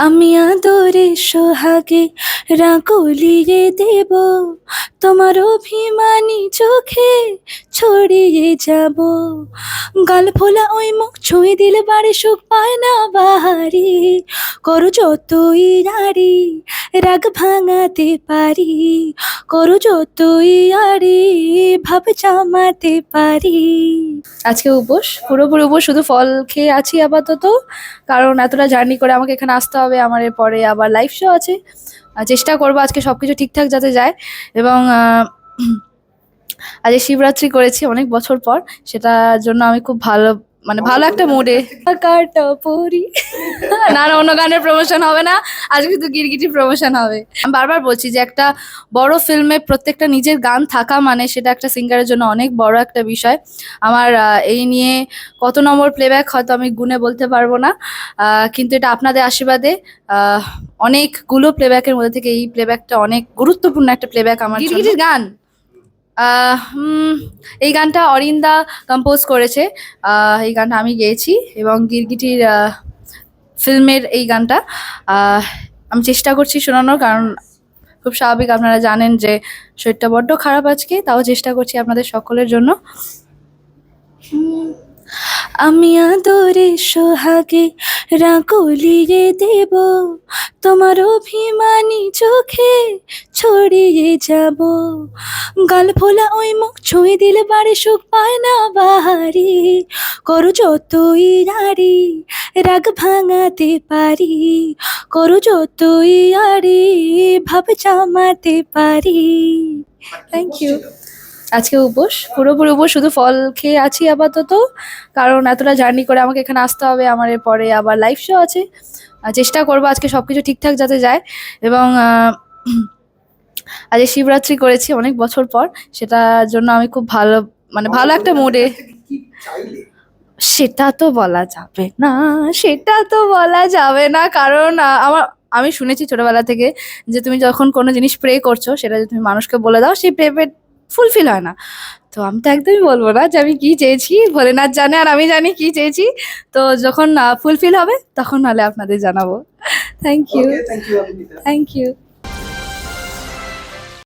আমি আদরে সোহাগে রাগলিয়ে দেব, তোমার অভিমানী চোখে ছড়িয়ে যাব। গাল ফোলা ওই মুখ ছুঁয়ে দিলে বাড়ি সুখ পায় না বাহারি। করো যতই নারী রাগ ভাঙাতে পারি, করো যতই আড়ি ভাব জমাতে পারি। আজকে উপোস, পুরোপুরি উপোস, শুধু ফল খেয়ে আছি আপাতত। কারণ এতটা জার্নি করে আমাকে এখানে আসতে হবে, আমার এরপরে আবার লাইভ শো আছে। চেষ্টা করবো আজকে সবকিছু ঠিকঠাক যাতে যায়। এবং আজকে শিবরাত্রি করেছি অনেক বছর পর, সেটার জন্য আমি খুব ভালো, মানে ভালো একটা মুডে কাটা পরি। না না, অন্য গানের প্রমোশন হবে না, আজকে তো গিরগিটি প্রমোশন হবে। আমি বারবার বলছি যে একটা বড় ফিল্মে প্রত্যেকটা নিজের গান থাকা মানে সেটা একটা সিঙ্গারের জন্য অনেক বড় একটা বিষয়। আমার এই নিয়ে কত নম্বর প্লেব্যাক হয়তো আমি গুনে বলতে পারবো না, কিন্তু এটা আপনাদের আশীর্বাদে অনেকগুলো প্লেব্যাকের মধ্যে থেকে এই প্লেব্যাকটা অনেক গুরুত্বপূর্ণ একটা প্লেব্যাক আমার জন্য। গিরগিটির গান, এই গানটা অরিন্দা কম্পোজ করেছে, এই গানটা আমি গেয়েছি এবং গিরগিটির ফিল্মের এই গানটা আমি চেষ্টা করছি শোনানোর, কারণ খুব স্বাভাবিক, আপনারা জানেন যে শরীরটা বড্ড খারাপ আজকে, তাও চেষ্টা করছি আপনাদের সকলের জন্য। আমি আদরে সোহাগে রাগলিয়ে দেব, তোমার অভিমানী চোখে ছড়িয়ে যাব। গাল ফোলা ওই মুখ ছুঁয়ে দিলে বাড়ি সুখ পায় না বাহারি। করো যতই নারী রাগ ভাঙাতে পারি, করো যতই আড়ি ভাব জমাতে পারি। Thank you. আজকে উপোস, পুরোপুরি উপোস, শুধু ফল খেয়ে আছি আপাতত। কারণ এতটা জার্নি করে আমাকে এখানে আসতে হবে, আমার এরপরে আবার লাইভ শো আছে। চেষ্টা করবো আজকে সবকিছু ঠিকঠাক যাতে যায়। এবং আজকে শিবরাত্রি করেছি অনেক বছর পর, সেটার জন্য আমি খুব ভালো, মানে ভালো একটা মুডে। সেটা তো বলা যাবে না, সেটা তো বলা যাবে না, কারণ আমি শুনেছি ছোটবেলা থেকে যে তুমি যখন কোনো জিনিস প্রে করছো সেটা যদি তুমি মানুষকে বলে দাও, সেই প্রে ফুলফিল হয় না। তো আমি তো একদমই বলবো না যে আমি কি চেয়েছি, ভোলেনাথ জানে আর আমি জানি কি চেয়েছি। তো যখন ফুলফিল হবে তখন নাহলে আপনাদের জানাবো। Thank you, thank you.